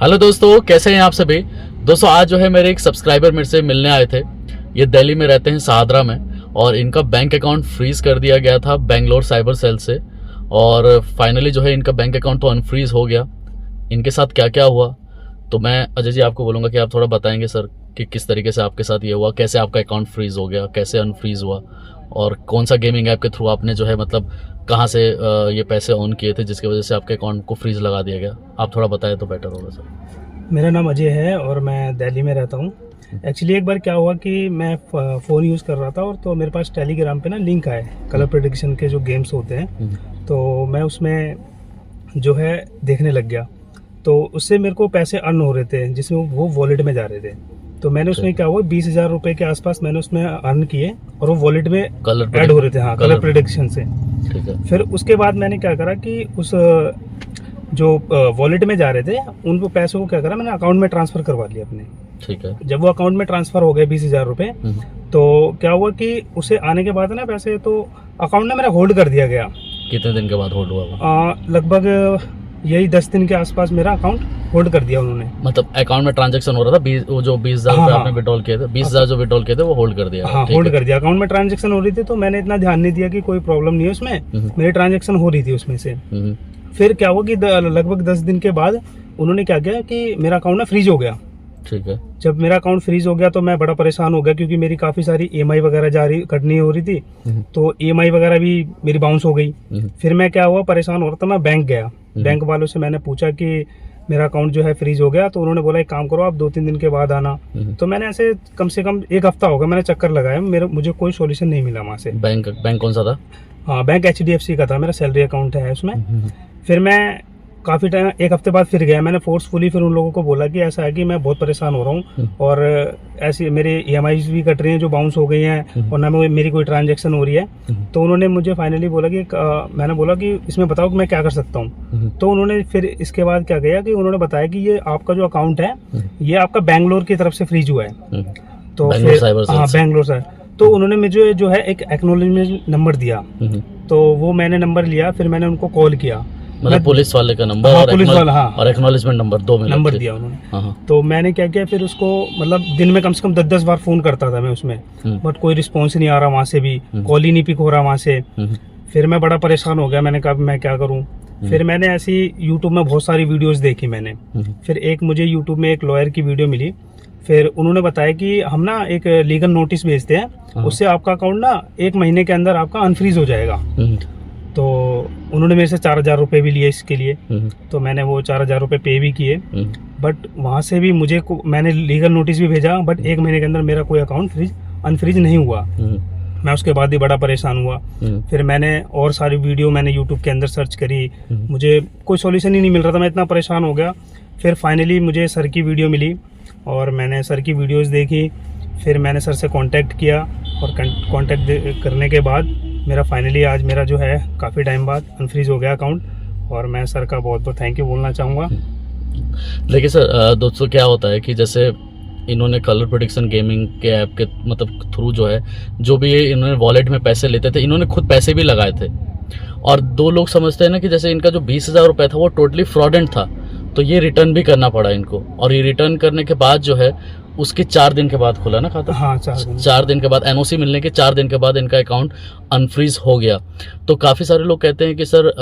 Hello दोस्तों, कैसे हैं आप सभी। दोस्तों आज जो है मेरे एक सब्सक्राइबर मेरे से मिलने आए थे। ये दिल्ली में रहते हैं, शाहदरा में, और इनका बैंक अकाउंट फ्रीज कर दिया गया था बेंगलोर साइबर सेल से। और फाइनली जो है इनका बैंक अकाउंट तो अनफ्रीज हो गया। इनके साथ क्या क्या हुआ तो मैं अजय जी आपको बोलूँगा कि आप थोड़ा बताएंगे सर कि किस तरीके से आपके साथ ये हुआ, कैसे आपका अकाउंट फ्रीज हो गया, कैसे अनफ्रीज हुआ, और कौन सा गेमिंग ऐप के थ्रू आपने जो है मतलब कहाँ से ये पैसे ऑन किए थे जिसकी वजह से आपके अकाउंट को फ्रीज लगा दिया गया। आप थोड़ा बताएं तो बेटर होगा सर। मेरा नाम अजय है और मैं दिल्ली में रहता हूँ। एक्चुअली एक बार क्या हुआ कि मैं फ़ोन यूज़ कर रहा था और तो मेरे पास टेलीग्राम पे ना लिंक आए कलर प्रेडिक्शन के जो गेम्स होते हैं, तो मैं उसमें जो है देखने लग गया। तो उससे मेरे को पैसे अर्न हो रहे थे जिसमें वो वॉलेट में जा रहे थे। तो मैंने उसमें क्या हुआ 20,000 रुपये के आसपास मैंने उसमें अर्न किए और वो वॉलेट में ऐड हो रहे थे। हाँ, कलर प्रेडिक्शन से। फिर उसके बाद मैंने क्या करा कि उस जो वॉलेट में जा रहे थे उन पैसों को क्या करा, मैंने अकाउंट में ट्रांसफर करवा लिया अपने। ठीक है। जब वो अकाउंट में ट्रांसफर हो गए 20,000 रुपये, तो क्या हुआ कि उसे आने के बाद ना पैसे तो अकाउंट में मेरा होल्ड कर दिया गया। कितने दिन के बाद होल्ड हुआ? लगभग यही 10 दिन के आसपास मेरा अकाउंट होल्ड कर दिया उन्होंने। मतलब अकाउंट में ट्रांजेक्शन हो रहा था, वो जो 20,000 रुपये आपने विड्रॉल किए थे, 20,000 जो विड्रॉल किए थे वो होल्ड कर दिया। हाँ, होल्ड कर दिया। अकाउंट में ट्रांजेक्शन हो रही थी तो मैंने इतना ध्यान नहीं दिया कि कोई प्रॉब्लम नहीं है उसमें, मेरी ट्रांजेक्शन हो रही थी उसमें से। फिर क्या हुआ कि लगभग 10 दिन के बाद उन्होंने क्या किया कि मेरा अकाउंट ना फ्रीज हो गया। ठीक है। जब मेरा अकाउंट फ्रीज हो गया तो मैं बड़ा परेशान हो गया क्योंकि मेरी काफ़ी सारी EMI वगैरह कटनी हो रही थी, तो EMI वगैरह भी मेरी बाउंस हो गई। फिर मैं क्या हुआ, परेशान हो रहा था, मैं बैंक गया। बैंक वालों से मैंने पूछा कि मेरा अकाउंट जो है फ्रीज हो गया, तो उन्होंने बोला एक काम करो आप 2-3 दिन के बाद आना। तो मैंने ऐसे कम से कम 1 हफ्ता हो गया मैंने चक्कर लगाया, मुझे कोई सोल्यूशन नहीं मिला वहाँ से। बैंक कौन सा था? हाँ, बैंक HDFC का था, मेरा सैलरी अकाउंट है उसमें। फिर मैं काफ़ी टाइम 1 हफ्ते बाद फिर गया। मैंने फोर्सफुली फिर उन लोगों को बोला कि ऐसा है कि मैं बहुत परेशान हो रहा हूँ और ऐसी मेरे EMIs भी कट रही हैं जो बाउंस हो गई हैं और ना मेरी कोई ट्रांजैक्शन हो रही है। तो उन्होंने मुझे फाइनली बोला कि मैंने बोला कि इसमें बताओ कि मैं क्या कर सकता हूँ। तो उन्होंने फिर इसके बाद क्या किया कि उन्होंने बताया कि ये आपका जो अकाउंट है ये आपका बेंगलोर की तरफ से फ्रीज हुआ है। तो फिर हाँ, बेंगलोर से। तो उन्होंने मुझे जो है एक एक्नॉलेजमेंट नंबर दिया, तो वो मैंने नंबर लिया। फिर मैंने उनको कॉल किया, मतलब पुलिस वाले का नंबर। हाँ, पुलिस वाला। हाँ, और एक्नॉलेजमेंट नंबर, 2 नंबर दिया उन्होंने। हाँ। तो मैंने क्या किया, फिर उसको मतलब दिन में कम से कम 10-10 बार फोन करता था मैं उसमें, बट कोई रिस्पॉन्स नहीं आ रहा वहाँ से भी, कॉल ही नहीं पिक हो रहा वहाँ से। फिर मैं बड़ा परेशान हो गया, मैंने कहा मैं क्या करूँ। फिर मैंने ऐसी यूट्यूब में बहुत सारी वीडियोस देखी मैंने। फिर एक मुझे यूट्यूब में एक लॉयर की वीडियो मिली। फिर उन्होंने बताया कि हम ना एक लीगल नोटिस भेजते हैं, उससे आपका अकाउंट ना 1 महीने के अंदर आपका अनफ्रीज हो जाएगा। तो उन्होंने मेरे से 4,000 रुपये भी लिए इसके लिए। तो मैंने वो 4,000 रुपये पे भी किए, बट वहाँ से भी मैंने लीगल नोटिस भी भेजा, बट 1 महीने के अंदर मेरा कोई अकाउंट अनफ्रीज नहीं हुआ। मैं उसके बाद ही बड़ा परेशान हुआ। फिर मैंने और सारी वीडियो मैंने यूट्यूब के अंदर सर्च करी, मुझे कोई सॉल्यूशन ही नहीं मिल रहा था, मैं इतना परेशान हो गया। फिर फाइनली मुझे सर की वीडियो मिली और मैंने सर की वीडियोज़ देखी। फिर मैंने सर से कॉन्टैक्ट किया और कॉन्टैक्ट करने के बाद मेरा फाइनली आज मेरा जो है काफ़ी टाइम बाद अनफ्रीज हो गया अकाउंट, और मैं सर का बहुत बहुत थैंक यू बोलना चाहूँगा। देखिए सर, दोस्तों क्या होता है कि जैसे इन्होंने कलर प्रेडिक्शन गेमिंग के ऐप के मतलब थ्रू जो है जो भी इन्होंने वॉलेट में पैसे लेते थे, इन्होंने खुद पैसे भी लगाए थे। और 2 लोग समझते हैं ना कि जैसे इनका जो 20,000 रुपये था वो टोटली फ्रॉडेंट था, तो ये रिटर्न भी करना पड़ा इनको। और ये रिटर्न करने के बाद जो है उसके 4 दिन के बाद खुला ना खाता। हाँ, 4 दिन के बाद NOC मिलने के 4 दिन के बाद इनका अकाउंट अनफ्रीज हो गया। तो काफ़ी सारे लोग कहते हैं कि सर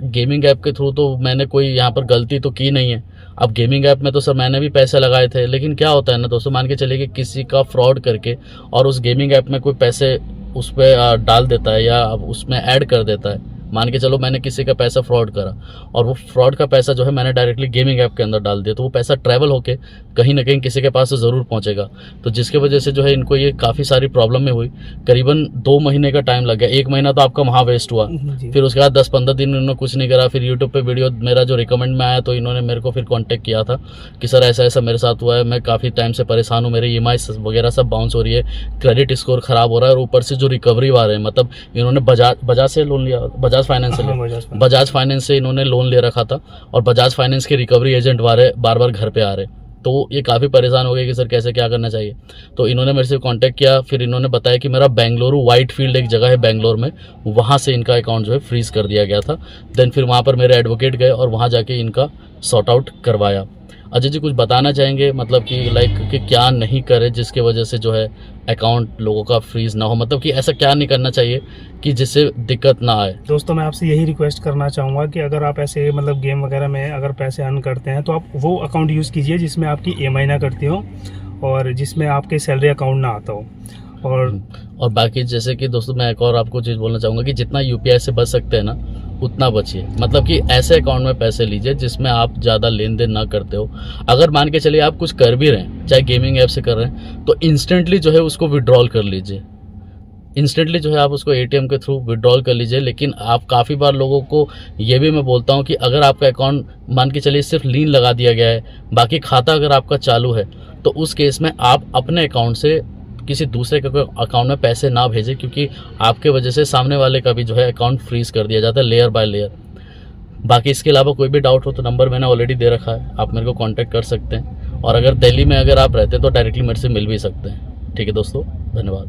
गेमिंग ऐप के थ्रू तो मैंने कोई यहाँ पर गलती तो की नहीं है। अब गेमिंग ऐप में तो सर मैंने भी पैसे लगाए थे, लेकिन क्या होता है ना दोस्तों, मान के चलिए कि किसी का फ्रॉड करके और उस गेमिंग ऐप में कोई पैसे उस पर डाल देता है या उसमें ऐड कर देता है। मान के चलो मैंने किसी का पैसा फ्रॉड करा और वो फ्रॉड का पैसा जो है मैंने डायरेक्टली गेमिंग ऐप के अंदर डाल दिया, तो वो पैसा ट्रैवल होके कहीं ना कहीं किसी के पास ज़रूर पहुंचेगा। तो जिसके वजह से जो है इनको ये काफ़ी सारी प्रॉब्लम में हुई। करीबन 2 महीने का टाइम लग गया। 1 महीना तो आपका वहाँ वेस्ट हुआ। फिर उसके बाद 10-15 दिन इन्होंने कुछ नहीं करा। फिर यूट्यूब पर वीडियो मेरा जो रिकमेंड में आया तो इन्होंने मेरे को फिर कॉन्टैक्ट किया था कि सर ऐसा ऐसा मेरे साथ हुआ है, मैं काफ़ी टाइम से परेशान हूँ, मेरे EMI वगैरह सब बाउंस हो रही है, क्रेडिट स्कोर ख़राब हो रहा है, और ऊपर से जो रिकवरी आ रहे हैं, मतलब इन्होंने बजाज से लोन लिया, बजाज फाइनेंस से लिया, बजाज फाइनेंस से इन्होंने लोन ले रखा था, और बजाज फाइनेंस के रिकवरी एजेंट बार बार घर पे आ रहे। तो ये काफ़ी परेशान हो गए कि सर कैसे क्या करना चाहिए। तो इन्होंने मेरे से कांटेक्ट किया। फिर इन्होंने बताया कि मेरा बेंगलुरु वाइट फील्ड एक जगह है बेंगलोर में, वहाँ से इनका अकाउंट जो है फ्रीज़ कर दिया गया था। देन फिर वहाँ पर मेरे एडवोकेट गए और वहाँ जाके इनका सॉर्ट आउट करवाया। अजय जी कुछ बताना चाहेंगे मतलब कि लाइक कि क्या नहीं करे जिसके वजह से जो है अकाउंट लोगों का फ्रीज ना हो, मतलब कि ऐसा क्या नहीं करना चाहिए कि जिससे दिक्कत ना आए? दोस्तों मैं आपसे यही रिक्वेस्ट करना चाहूँगा कि अगर आप ऐसे मतलब गेम वगैरह में अगर पैसे अर्न करते हैं तो आप वो अकाउंट यूज़ कीजिए जिसमें आपकी EMI ना करती हो और जिसमें आपके सैलरी अकाउंट ना आता हो। और बाकी जैसे कि दोस्तों मैं एक और आपको चीज़ बोलना चाहूँगा कि जितना UPI से बच सकते हैं ना उतना बचिए, मतलब कि ऐसे अकाउंट में पैसे लीजिए जिसमें आप ज़्यादा लेन देन ना करते हो। अगर मान के चलिए आप कुछ कर भी रहे हैं, चाहे गेमिंग ऐप से कर रहे हैं, तो इंस्टेंटली जो है उसको विड्रॉल कर लीजिए, इंस्टेंटली जो है आप उसको ATM के थ्रू विड्रॉल कर लीजिए। लेकिन आप काफ़ी बार लोगों को ये भी मैं बोलता हूँ कि अगर आपका अकाउंट मान के चलिए सिर्फ लीन लगा दिया गया है, बाकी खाता अगर आपका चालू है, तो उस केस में आप अपने अकाउंट से किसी दूसरे के अकाउंट में पैसे ना भेजें, क्योंकि आपके वजह से सामने वाले का भी जो है अकाउंट फ्रीज कर दिया जाता है लेयर बाय लेयर। बाकी इसके अलावा कोई भी डाउट हो तो नंबर मैंने ऑलरेडी दे रखा है, आप मेरे को कांटेक्ट कर सकते हैं। और अगर दिल्ली में अगर आप रहते हैं तो डायरेक्टली मेरे से मिल भी सकते हैं। ठीक है दोस्तों, धन्यवाद।